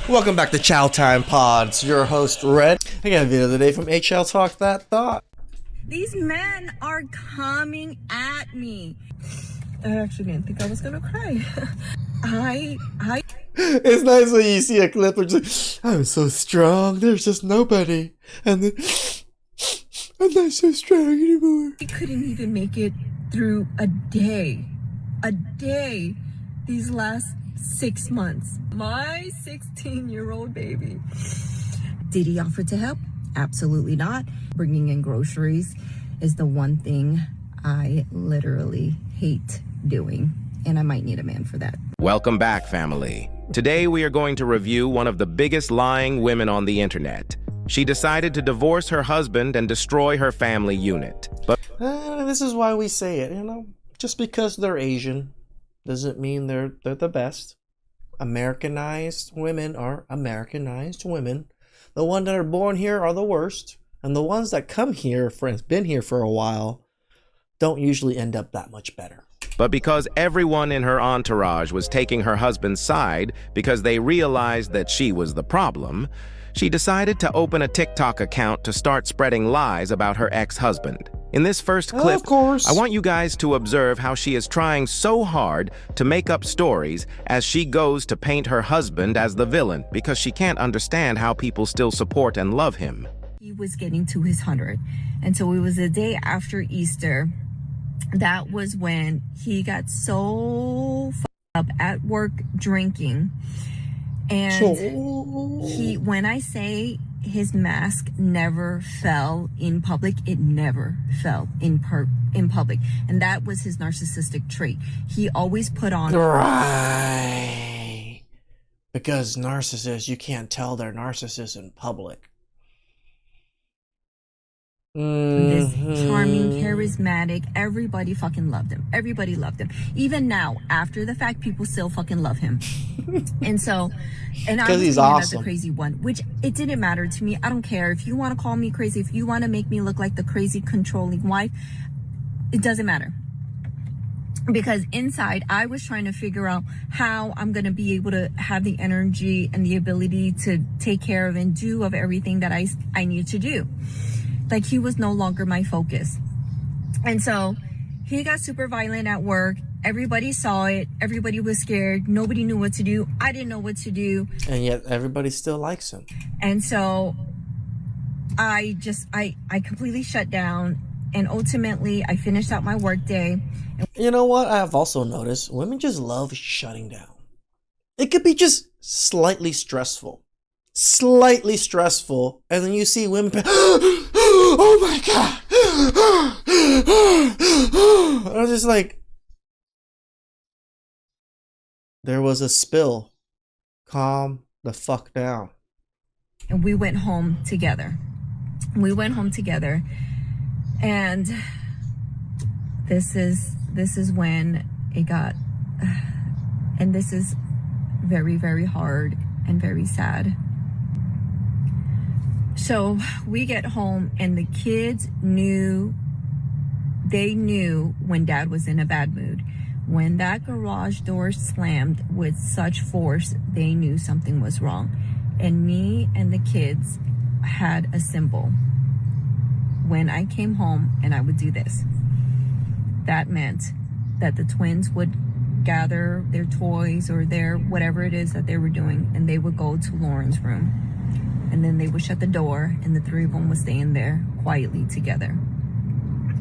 Welcome back to Chow Time Pods. Your host, Red. I got a video today from TalkThatThought. These men are coming at me. I actually didn't think I was gonna cry. It's nice when you see a clip where it's like, I'm so strong, there's just nobody. And then, I'm not so strong anymore. I couldn't even make it through a day. These last 6 months. My 16-year-old baby. Did he offer to help? Absolutely not. Bringing in groceries is the one thing I literally hate doing, and I might need a man for that. Welcome back, family. Today we are going to review one of the biggest lying women on the internet. She decided to divorce her husband and destroy her family unit. But this is why we say it, just because they're Asian doesn't mean they're the best. Americanized women are Americanized women. The ones that are born here are the worst. And the ones that come here, been here for a while, don't usually end up that much better. But because everyone in her entourage was taking her husband's side because they realized that she was the problem, she decided to open a TikTok account to start spreading lies about her ex-husband. In this first clip, of course, I want you guys to observe how she is trying so hard to make up stories as she goes to paint her husband as the villain because she can't understand how people still support and love him. He was getting to his 100, and so it was the day after Easter. That was when he got so up at work drinking, and when I say his mask never fell in public, it never fell in public, and that was his narcissistic trait. He always put on right, because narcissists, you can't tell they're narcissists in public. This charming, charismatic, everybody fucking loved him. Everybody loved him. Even now, after the fact, people still fucking love him. And so, and I was he's awesome. awesome. The crazy one, which it didn't matter to me. I don't care if you want to call me crazy, if you want to make me look like the crazy controlling wife, it doesn't matter. Because inside, I was trying to figure out how I'm going to be able to have the energy and the ability to take care of and do of everything that I need to do. Like, he was no longer my focus. And so he got super violent at work. Everybody saw it. Everybody was scared. Nobody knew what to do. I didn't know what to do. And yet everybody still likes him. And so I completely shut down. And ultimately, I finished out my work day. You know what? I've also noticed women just love shutting down. It could be just slightly stressful. And then you see women, oh my God. I was just like, there was a spill. Calm the fuck down. And we went home together. And this is when it got, and this is very, very hard and very sad. So we get home and the kids knew when Dad was in a bad mood. When that garage door slammed with such force, they knew something was wrong. And me and the kids had a symbol. When I came home and I would do this, that meant that the twins would gather their toys or their whatever it is that they were doing, and they would go to Lauren's room. And then they would shut the door, and the three of them would stay in there quietly together.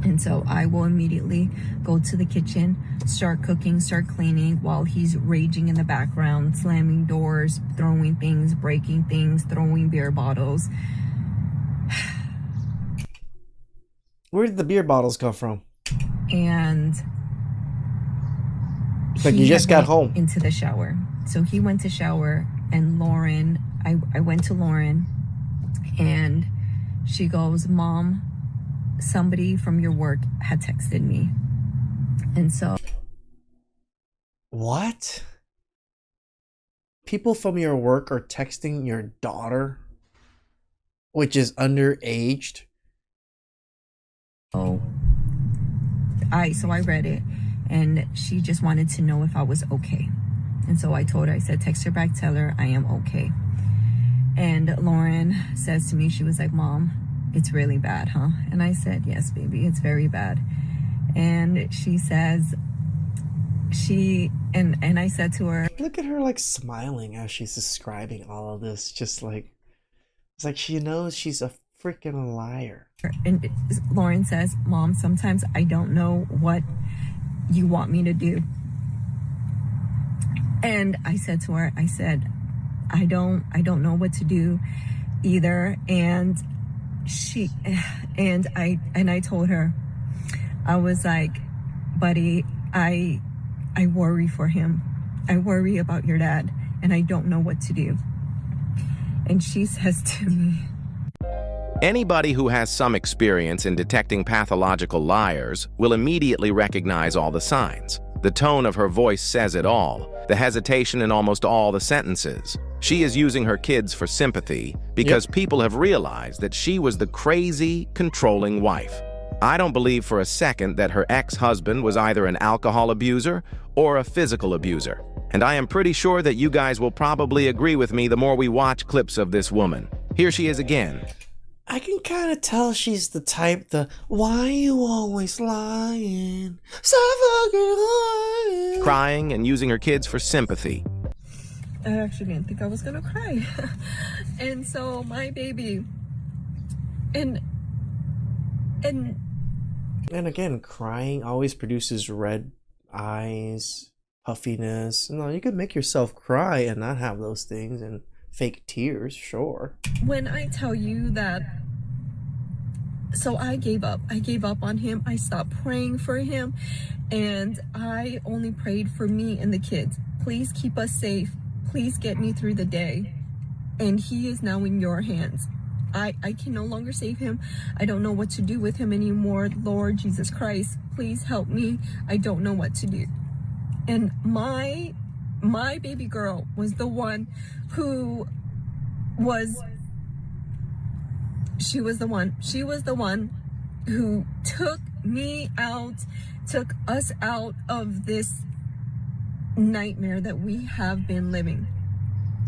And so I will immediately go to the kitchen, start cooking, start cleaning, while he's raging in the background, slamming doors, throwing things, breaking things, throwing beer bottles. Where did the beer bottles come from? And like you just got home. Into the shower. So he went to shower, and Lauren, I went to Lauren, and she goes, Mom, somebody from your work had texted me. And so, what? People from your work are texting your daughter, which is underaged? So I read it, and she just wanted to know if I was okay. And so I told her, I said, text her back, tell her I am okay. And Lauren says to me, she was like, Mom, it's really bad, huh? And I said, yes, baby, it's very bad. And she says, and I said to her, look at her like smiling as she's describing all of this. Just like, it's like she knows she's a freaking liar. and Lauren says, Mom, sometimes I don't know what you want me to do. And I said to her, I said, I don't know what to do either. And I told her, I was like, buddy, I worry for him. I worry about your dad, and I don't know what to do. And she says to me, Anybody who has some experience in detecting pathological liars will immediately recognize all the signs. The tone of her voice says it all, the hesitation in almost all the sentences. She is using her kids for sympathy because people have realized that she was the crazy, controlling wife. I don't believe for a second that her ex-husband was either an alcohol abuser or a physical abuser. And I am pretty sure that you guys will probably agree with me the more we watch clips of this woman. Here she is again. I can kind of tell she's the type, why you always lying? So fucking lying. Crying and using her kids for sympathy. I actually didn't think I was gonna cry. And so my baby, and again, crying always produces red eyes, puffiness. No, you could make yourself cry and not have those things and fake tears, sure. when I tell you that, so I gave up on him. I stopped praying for him, and I only prayed for me and the kids. Please keep us safe. Please get me through the day. And he is now in your hands. I can no longer save him. I don't know what to do with him anymore. Lord Jesus Christ, please help me. I don't know what to do. And my baby girl was the one who she was the one who took me out, took us out of this nightmare that we have been living.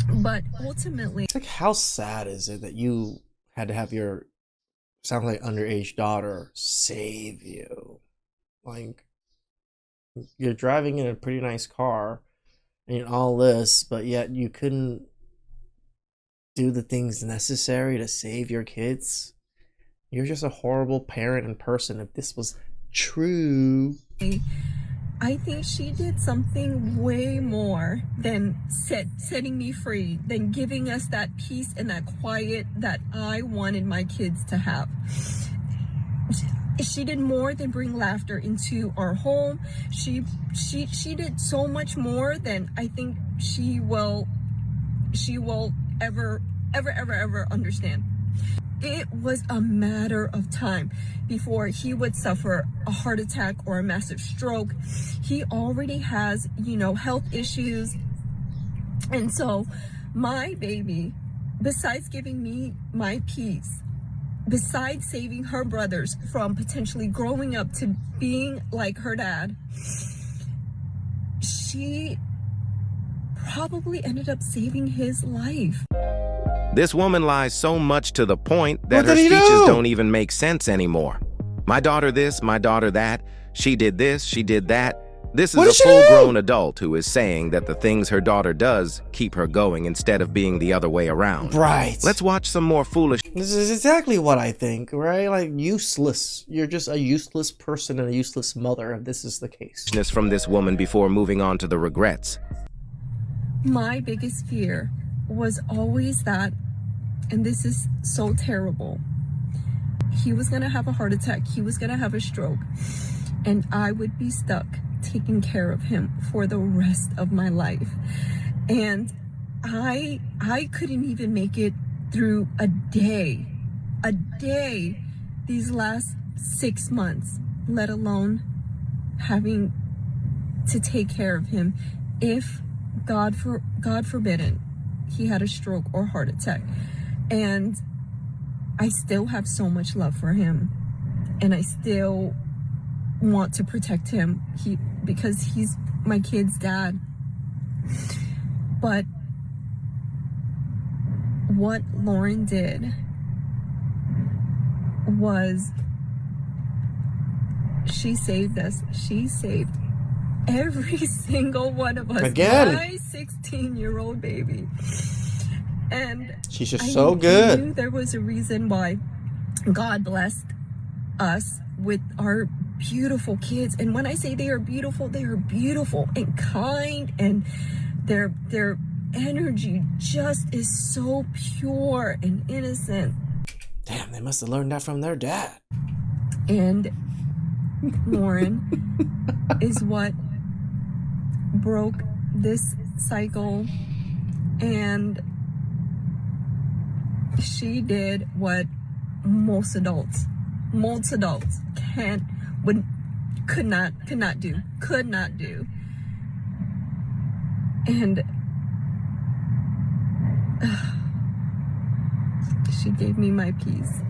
But ultimately, Like, how sad is it that you had to have your, sounds like underage daughter save you? Like, you're driving in a pretty nice car and all this, but yet you couldn't do the things necessary to save your kids. You're just a horrible parent and person if this was true. I think she did something way more than setting me free, than giving us that peace and that quiet that I wanted my kids to have. She did more than bring laughter into our home. She did so much more than I think she will ever understand. It was a matter of time before he would suffer a heart attack or a massive stroke. He already has, health issues. And so my baby, besides giving me my peace, besides saving her brothers from potentially growing up to being like her dad, she probably ended up saving his life. This woman lies so much to the point that her speeches don't even make sense anymore. My daughter this, my daughter that, she did this, she did that. This is a full-grown adult who is saying that the things her daughter does keep her going instead of being the other way around. Right. Let's watch some more foolish. This is exactly what I think, right? Like, useless. You're just a useless person and a useless mother if this is the case. From this woman before moving on to the regrets. My biggest fear was always that, and this is so terrible, he was gonna have a heart attack, he was gonna have a stroke, and I would be stuck taking care of him for the rest of my life. And I couldn't even make it through a day these last 6 months, let alone having to take care of him if God forbidden he had a stroke or heart attack. And I still have so much love for him, and I still want to protect him because he's my kid's dad. But what Lauren did was she saved us. She saved every single one of us. Again. My 16-year-old baby. And she's just so good. I knew there was a reason why God blessed us with our beautiful kids. And when I say they are beautiful and kind, and their energy just is so pure and innocent. Damn, they must have learned that from their dad. And Lauren is what broke this cycle, and she did what most adults could not do. And she gave me my peace.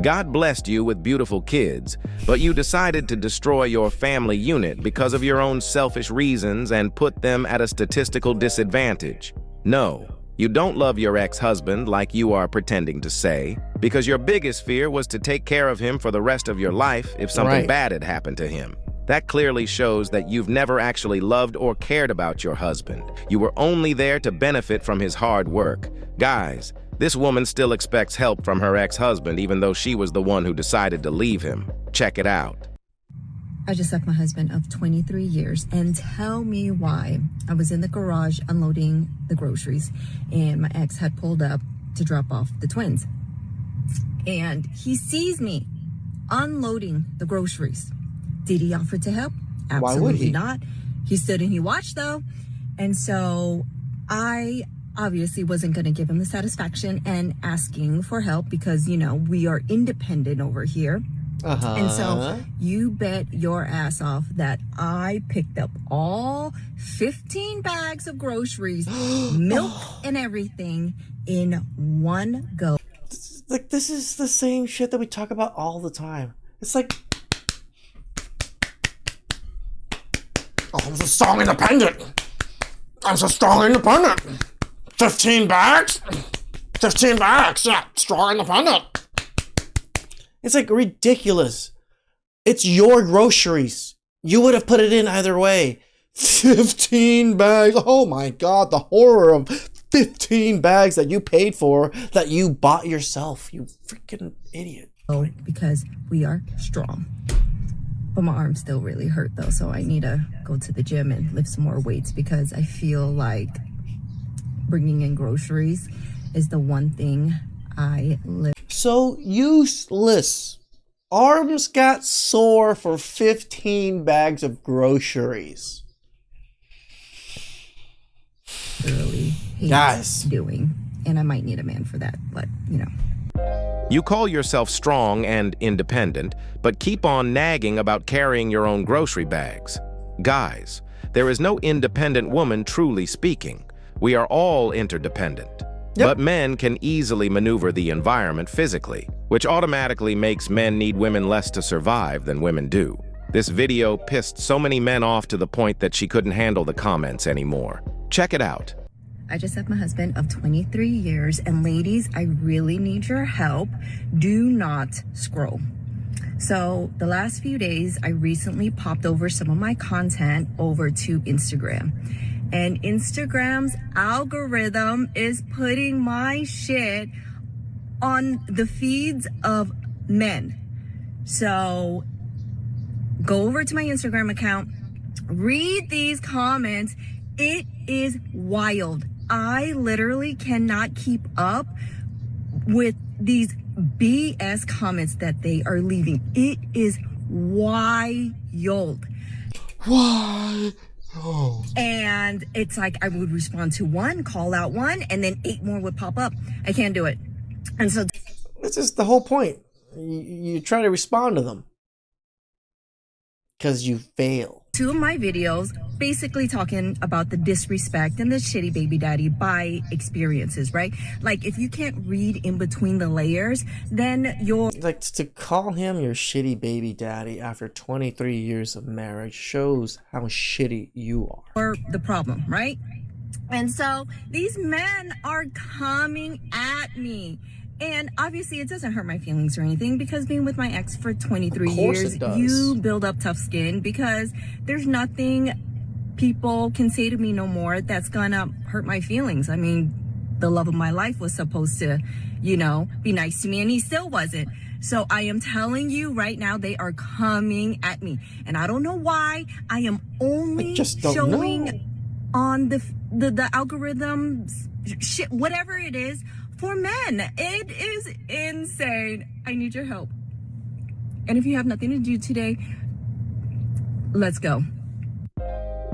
God blessed you with beautiful kids, but you decided to destroy your family unit because of your own selfish reasons and put them at a statistical disadvantage. No, you don't love your ex-husband like you are pretending to say, because your biggest fear was to take care of him for the rest of your life if something bad had happened to him. That clearly shows that you've never actually loved or cared about your husband. You were only there to benefit from his hard work. Guys, this woman still expects help from her ex-husband even though she was the one who decided to leave him. Check it out. I just left my husband of 23 years, and tell me why. I was in the garage unloading the groceries, and my ex had pulled up to drop off the twins. And he sees me unloading the groceries. Did he offer to help? Absolutely Why would he? Not. He stood and he watched though. And so I obviously wasn't going to give him the satisfaction and asking for help because, you know, we are independent over here. And so you bet your ass off that I picked up all 15 bags of groceries, milk and everything in one go. This is the same shit that we talk about all the time. It's like, oh, I'm so strong independent. 15 bags? 15 bags, yeah, strong independent. It's like ridiculous. It's your groceries. You would have put it in either way. 15 bags. Oh my God, the horror of 15 bags that you paid for that you bought yourself. You freaking idiot. Oh, because we are strong. But my arms still really hurt though, so I need to go to the gym and lift some more weights because I feel like bringing in groceries is the one thing I live. So useless. Arms got sore for 15 bags of groceries. Thoroughly hate doing, and I might need a man for that, but you know. You call yourself strong and independent, but keep on nagging about carrying your own grocery bags. Guys, there is no independent woman truly speaking. We are all interdependent. But men can easily maneuver the environment physically, which automatically makes men need women less to survive than women do. This video pissed so many men off to the point that she couldn't handle the comments anymore. Check it out. I just left my husband of 23 years, and ladies, I really need your help. Do not scroll. So the last few days, I recently popped over some of my content over to Instagram. And Instagram's algorithm is putting my shit on the feeds of men. So go over to my Instagram account, read these comments. It is wild. I literally cannot keep up with these BS comments that they are leaving. It is wild. Why? Oh. And it's like I would respond to one, call out one, and then 8 more would pop up. I can't do it. And so This is the whole point. You try to respond to them because you fail. 2 of my videos basically talking about the disrespect and the shitty baby daddy by experiences, right? Like if you can't read in between the layers, then you're Like, to call him your shitty baby daddy after 23 years of marriage shows how shitty you are. the problem, right? And so these men are coming at me. And obviously it doesn't hurt my feelings or anything, because being with my ex for 23 Of course years, it does. you build up tough skin, because there's nothing people can say to me no more that's gonna hurt my feelings. I mean, the love of my life was supposed to, you know, be nice to me, and he still wasn't. So I am telling you right now, they are coming at me. And I don't know why. I am only showing on the algorithms, shit, whatever it is, for men. It is insane. I need your help. And if you have nothing to do today, let's go.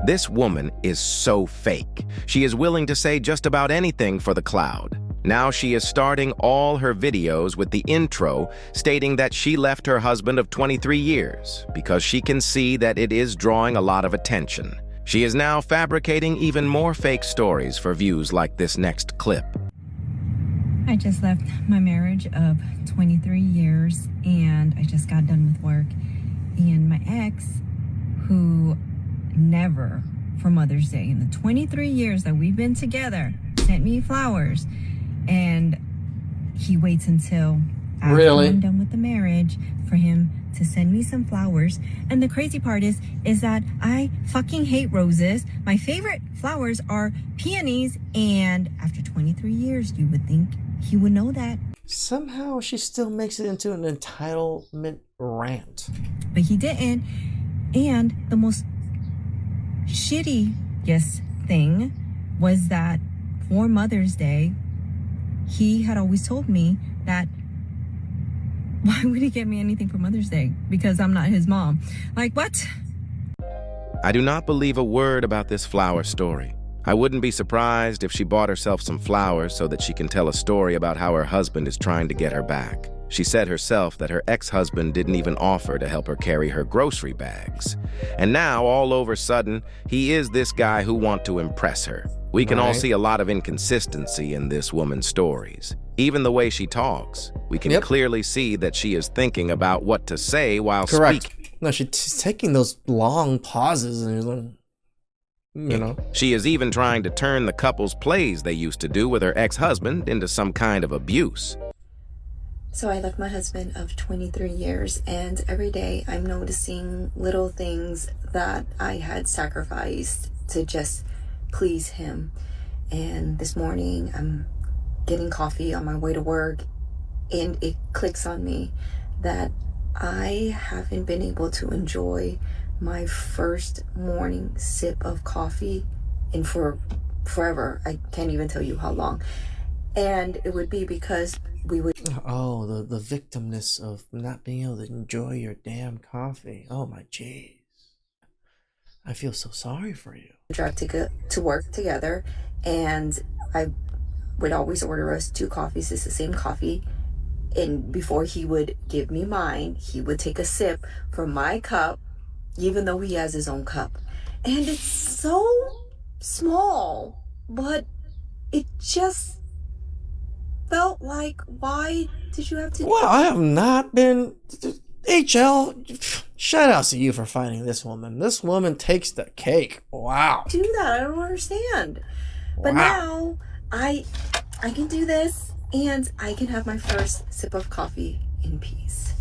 This woman is so fake. She is willing to say just about anything for the cloud. Now she is starting all her videos with the intro stating that she left her husband of 23 years because she can see that it is drawing a lot of attention. She is now fabricating even more fake stories for views like this next clip. I just left my marriage of 23 years, and I just got done with work. And my ex, who never, for Mother's Day, in the 23 years that we've been together, sent me flowers. And he waits until after I'm done with the marriage for him to send me some flowers. And the crazy part is that I fucking hate roses. My favorite flowers are peonies. And after 23 years, you would think he would know that. Somehow she still makes it into an entitlement rant. But he didn't. And the most shittiest thing was that for Mother's Day, he had always told me that, why would he get me anything for Mother's Day? Because I'm not his mom. Like, what? I do not believe a word about this flower story. I wouldn't be surprised if she bought herself some flowers so that she can tell a story about how her husband is trying to get her back. She said herself that her ex-husband didn't even offer to help her carry her grocery bags. And now, all over a sudden, he is this guy who wants to impress her. We can all see a lot of inconsistency in this woman's stories. Even the way she talks, we can clearly see that she is thinking about what to say while speaking. No, she's taking those long pauses and you know. She is even trying to turn the couple's plays they used to do with her ex-husband into some kind of abuse. So I left my husband of 23 years, and every day I'm noticing little things that I had sacrificed to just please him. And this morning I'm getting coffee on my way to work, and it clicks on me that I haven't been able to enjoy my first morning sip of coffee in forever. I can't even tell you how long. And it would be because we would... Oh, the victimness of not being able to enjoy your damn coffee. Oh my jeez. I feel so sorry for you. Drive to work together, and I would always order us 2 coffees. It's the same coffee. And before he would give me mine, he would take a sip from my cup, even though he has his own cup. And it's so small, but it just felt like, why did you have to... Well, I have not been... HL, shout out to you for finding this woman. This woman takes the cake. Wow. Do that. I don't understand. But now I can do this, and I can have my first sip of coffee in peace.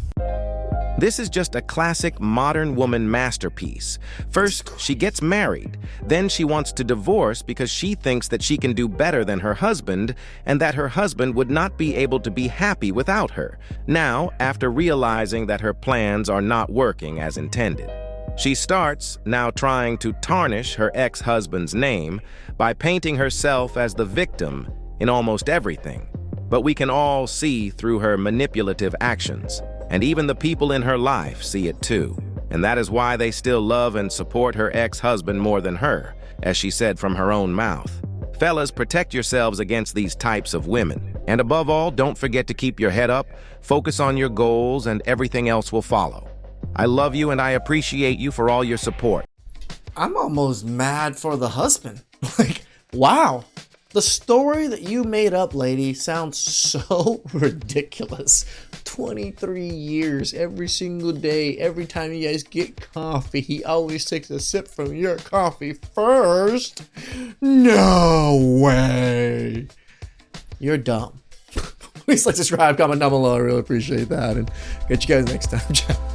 This is just a classic modern woman masterpiece. First, she gets married. Then she wants to divorce because she thinks that she can do better than her husband and that her husband would not be able to be happy without her. Now, after realizing that her plans are not working as intended, she starts now trying to tarnish her ex-husband's name by painting herself as the victim in almost everything. But we can all see through her manipulative actions. And even the people in her life see it too. And that is why they still love and support her ex-husband more than her, as she said from her own mouth. Fellas, protect yourselves against these types of women. And above all, don't forget to keep your head up, focus on your goals, and everything else will follow. I love you and I appreciate you for all your support. I'm almost mad for the husband. Like, wow. The story that you made up, lady, sounds so ridiculous. 23 years, every single day, every time you guys get coffee, he always takes a sip from your coffee first. No way. You're dumb. Please like, subscribe, comment down below. I really appreciate that. And catch you guys next time.